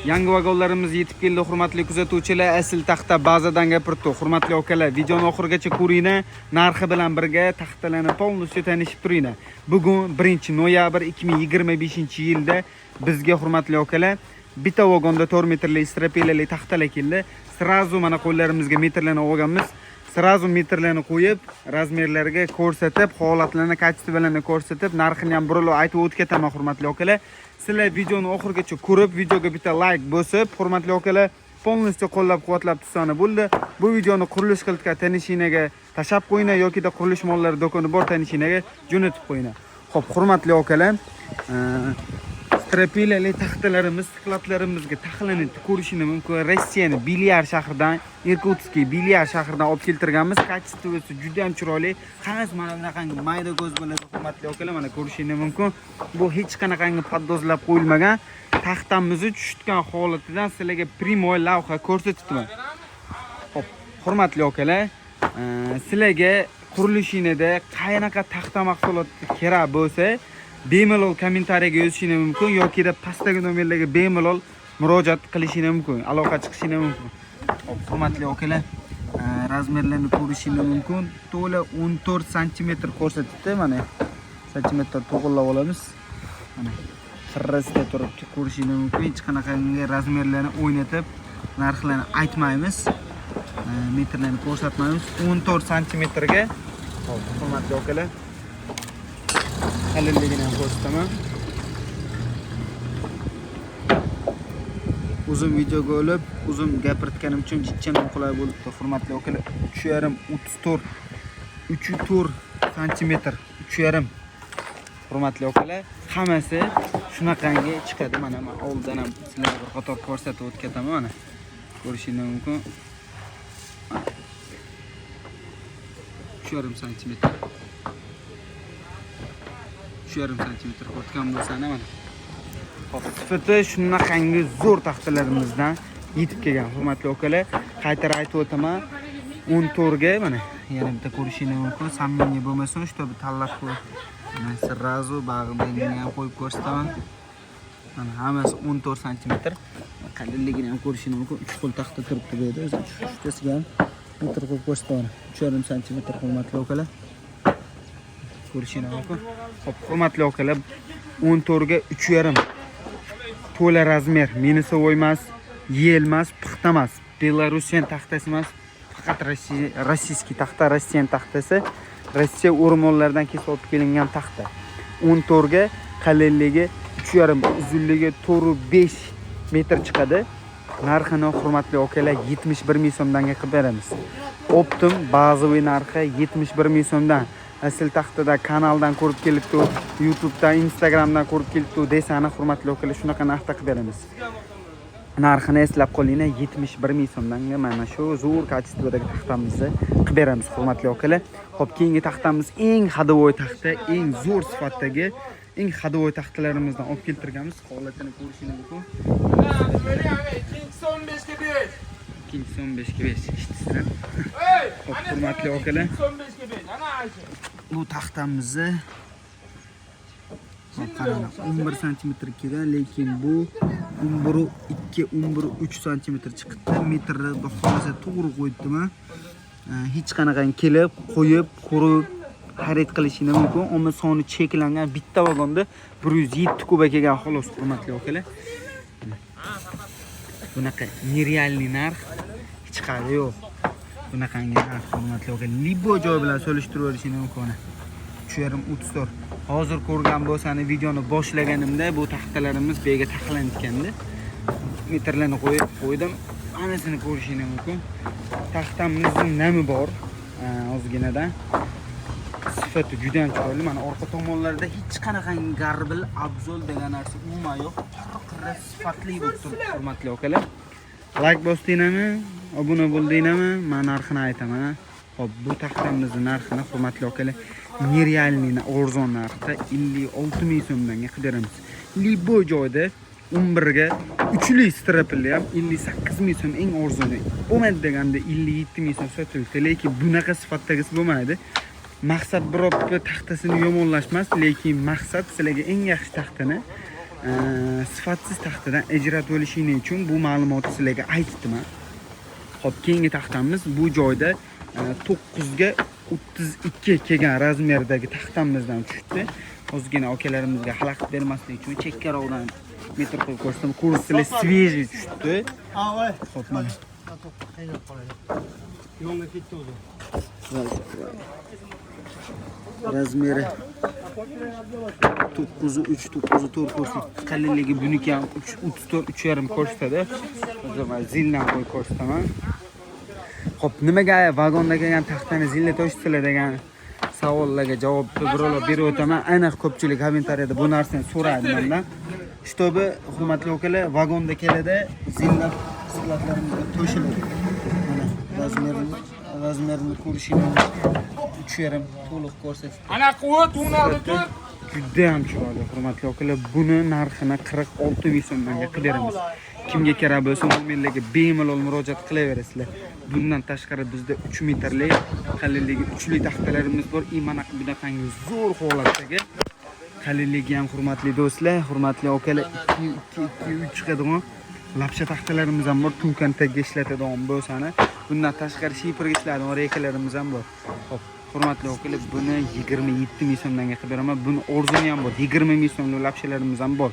Yangi vagonlarimiz yetib keldi, hurmatli kuzatuvchilar. Asl taxta bazadan gapirdi. Hurmatli akalar, videoni oxirigacha ko'ringlar. Narxi bilan birga taxtalarni polностью tanishib turinglar. Bugun 1-noyabr 2025-yilda bizga hurmatli akalar bitta vagonda 4 metrli stropilali taxtalar keldi. Srazu mana qo'llarimizga metrlarni olganmiz. Srazu metrlarni qo'yib, razmerlarga ko'rsatib, holatlarini, kачестволарni ko'rsatib, narxini ham burilib aytib o'tkaman hurmatli akalar. Sizlar videoni oxirigacha ko'rib, videoga bitta like bosib, hurmatli akalar, polностью qo'llab-quvvatlab tursani bo'ldi. Bu videoni qurilish qilgan tanishinaga tashab qo'yinglar yoki da qurilish mollari do'koni bor tanishinaga jo'natib qo'yinglar. Xo'p, hurmatli akalar, stropilali taxtalarimiz skladlarimizga taxlanib ko'rishini mumkin. Rossiyani Bilyar shahridan, Irkutskiy Bilyar shahridan olib keltirganmiz. Kачествоsi juda ham chiroyli. Qarang, mana bunaqangi mayda ko'z bo'ladi hurmatli akalar, mana ko'rishingiz mumkin. Bu hech qanaqangi poddozlab qo'yilmagan. Taxtamizni tushitgan holatidan sizlarga primoy lavha ko'rsatibman. Xo'p, hurmatli akalar, sizlarga qurilishingizda qanaqa taxta mahsuloti kerak bo'lsa, bemalol kommentariyaga yozishingiz mumkin yoki da pastdagi nomerlarga bemalol murojaat qilishingiz mumkin, aloqa chiqishingiz mumkin. Xo'p, hurmatli akalar, razmerlarni ko'rishingiz mumkin. To'la 14 cm ko'rsatibdi. Mana santimetr to'g'rilab olamiz. Mana xirrasida turib ko'rishingiz mumkin. Hech qanaqangi razmerlarni o'ynatib, narxlarni aytmaymiz. Metrlarni ko'rsatmaymiz. 14 cm ga. Xo'p, hurmatli akalar, qalinligini ham ko'rsataman. Uzun videoga olib, uzun gapirtganim uchun jichcham qulay bo'libdi. Hurmatli akalar, 3,5 cm, 3,5. Hurmatli akalar, hammasi shunaqangi chiqadi. Mana men oldin ham sizlarga bir qator ko'rsatib o'tkaman. Mana ko'rishingiz mumkin. 3,5 cm. 3,5 cm ko'rtgan bo'lsa-na mana. Xo'p, sifati shunaqangi zo'r taxtalarimizdan yetib kelgan hurmatli akalar. Qaytarib aytib o'taman. 14 ga mana yana bitta ko'rishingiz mumkin. Samimiy bo'lmasin, shu bir tanlab qo'y. Mana srazu bag'rini ham qo'yib ko'rsataman. Mana hammasi 14 cm. Qalinligini ham ko'rishingiz mumkin. 3 qo'l taxta turibdi bu yerda. O'zi uchtasiga ham metr qo'yib ko'rsataman. 3,5 cm hurmatli akalar. Ko'rishingiz mumkin. Xo'p, hurmatli akalar, 14 ga 3,5. To'la razmer, minisovoy emas, yel emas, puxta emas. Belorussiyan taxtasi emas, faqat rossiyskiy taxta, Rossiyan taxtasi. Rossiya o'rmonlaridan kesib olib kelingan taxta. 14 ga qalinligi 3,5, uzunligi 4,5 metr chiqadi. Narxini hurmatli akalar 71 ming so'mdan qilib beramiz. Optim bazaviy narxi 71 ming so'mdan. Asl taxtada kanaldan ko'rib kelibdi, YouTubedan, Instagramdan ko'rib kelibdi desani hurmatli akalar, shunaqa narxda qilib beramiz. Narxini eslab qolinglar, 71 ming so'mdan mana shu zo'r kачестводagi taxtamizni qilib beramiz hurmatli akalar. Xo'p, keyingi taxtamiz eng hadavoy taxta, eng zo'r sifatdagi, eng hadavoy taxtalarimizdan olib keltirganmiz. Holatini ko'rishingiz mumkin. 15 ga 5 ishtisizlar. Xo'p, hurmatli akalar, bu taxtamizni qarang, 11 cm kelgan, lekin bu 11,2, 11,3 cm chiqdi. Metrni baholasa to'g'ri qo'yibdiman. Hech qanaqangi kelib, qo'yib, ko'rib, xarid qilishingiz mumkin. Ammo soni cheklangan bitta vagonda 107 kuba kelgan xolos hurmatli akalar. Bunaqa nerealniy narx hech qayerda yo'q. Bunaqangi narx hurmatli akalar, libo joy bilan solishtirib olishingiz mumkin. 3,5-34. Hozir ko'rgan bo'lsangiz, videoni boshlaganimda bu taxtalarimiz bu yerga taxlanayotgandi. Metrlarni qo'ydim. Hammasini ko'rishingiz mumkin. Taxtamizning nami bor, ozginadan. Sifati juda ham chiroyli. Mana orqa tomonlarida hech qanaqangi garbil, abzol degan narsa umuman yo'q. Qirra sifatli bo'lib turibdi hurmatli akalar. Like bosdinglarmi? Obuna bo'ldinglarmi? Men narxini aytaman. Xo'p, bu taxtamizning narxini hurmatli akalar, nerealniy arzon narxda 56 ming so'mdan qilib beramiz. Libo joyda 11 ga 3li stropilli ham 58 ming so'm eng arzoni. Bo'lmaydi deganda 57 ming so'm sotildi, lekin bunaqa sifatdagisi bo'lmaydi. Maqsad biror taxtasini yomonlashmas, lekin maqsad sizlarga eng yaxshi taxtani sifatsiz taxtadan ajratib bo'lishinglar uchun bu ma'lumotni sizlarga aytdim. Xo'p, keyingi taxtamiz bu joyda 9 ga 32 kelgan razmerdagi taxtamizdan tushdi. Ozgina akalarimizga xalaqit bermaslik uchun chekkaroqdan metr qo'yib ko'rsam, kurslar svejiy tushdi. Xo'p, mana Yonga ketdi o'zi. razmeri 9'u 3, 9'u 4 ko'rsatdi. Qalinligi buniki ham 34, 3,5 ko'rsatadi. Hozir men zildan qo'yib ko'rsataman. Xo'p, nimaga vagonda kelgan taxtani zilda to'shdilar degan savollarga javobni birolar berib o'taman. Aniq ko'pchilik kommentariyada bu narsani so'radi mendan. Shtobi, hurmatli akalar, vagonda keladi, zillar siqlatlarimizga to'shiladi. Mana razmerini ko'rishingiz 3,5 to'liq ko'rsatdi. Ana quvvat o'rnadi. Juda ham chiroyli, hurmatli akalar. Buni narxini 46 ming so'mdan qilib beramiz. Kimga kerak bo'lsa, nomerlarga bemalol murojaat qilaverasizlar. Bundan tashqari bizda 3 metrlik qalinligi 3 li taxtalarimiz bor. Mana bunaqangi zo'r holatdagi qalinligi ham hurmatli do'stlar, hurmatli akalar, 2 chiqadigan lapsha taxtalarimiz ham bor. Tunkan tagga ishlatadigan bo'lsani. Bundan tashqari shifrga ishlatadigan reykalarimiz ham bor. Xo'p, hurmatli akalar, buni 27 ming so'mdan qilib beraman. Buni orzuni ham bor. 20 ming so'mlik lapshalarimiz ham bor.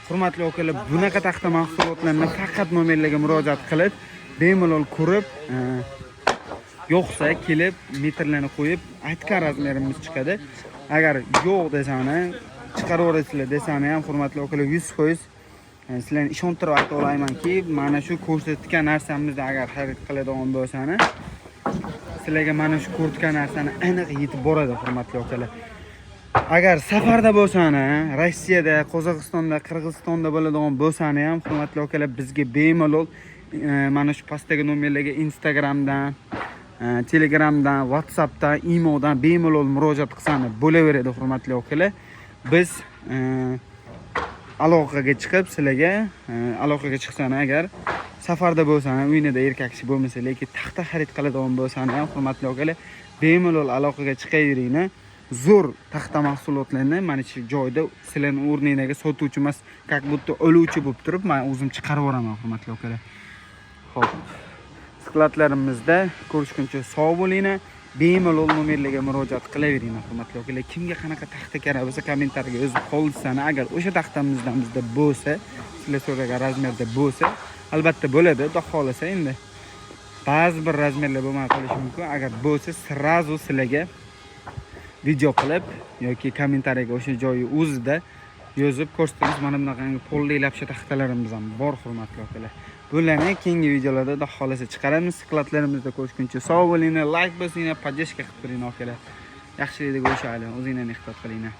Hurmatli akalar, bunaqa taxta mahsulotlarni faqat nomerlarga murojaat qilib, bemalol ko'rib, yo'qsa kelib metrlarni qo'yib, aytgan razmerimiz chiqadi. Agar yo'q desani, chiqaraverasizlar desani ham hurmatli akalar 100% sizlarni ishontirib ayta olamanki, mana shu ko'rsatgan narsamizni agar xarid qiladigan bo'lsani, sizlarga mana shu ko'rsatgan narsani aniq yetib boradi, hurmatli akalar. Agar safarda bo'lsani, Rossiyada, Qozog'istonda, Qirg'izistonda bo'ladigan bo'lsani ham hurmatli akalar, bizga bemalol mana shu pastdagi nomerlarga Instagramdan, Telegramdan, WhatsAppdan, Imodan bemalol murojaat qilsani bo'laveradi, hurmatli akalar. Biz aloqaga chiqib sizlarga aloqaga chiqsani, agar safarda bo'lsani, uyingizda erkak kishi bo'lmasa, lekin taxta xarid qiladigan bo'lsani ham hurmatli akalar, bemalol aloqaga chiqaveringlar. Zo'r taxta mahsulotlarni mana shu joyda sizlarning o'rningizga sotuvchi emas, как будто o'luvchi bo'lib turib, men o'zim chiqarib yuboraman, hurmatli akalar. Xo'p, siqlatlarimizda ko'rishguncha sog' bo'linglar. Bemalol nomerlarga murojaat qilaveringlar, hurmatli akalar. Kimga qanaqa taxta kerak bo'lsa, kommentariyga yozib qoldirsani, agar o'sha taxtamizdan bizda bo'lsa, sizlar so'ragan razmerda bo'lsa, albatta bo'ladi, xudo xolasa endi. Ba'zi bir razmerlar bo'lmay qolishi mumkin. Agar bo'lsa, srazu sizlarga video qilib yoki kommentariyaga o'sha joyi o'zida yozib ko'rsatamiz. Mana bunaqangi polli lapsha taxtalarimiz ham bor, hurmatli akalar. Bularni keyingi videolarda xudo xolasa chiqaramiz. Siqlatlarimizda ko'rishguncha sog' bo'linglar, like bosinglar, podдержка qilib turinglar akalar. Yaxshilikda ko'rishaylik, o'zinglarni ehtiyot qilinglar.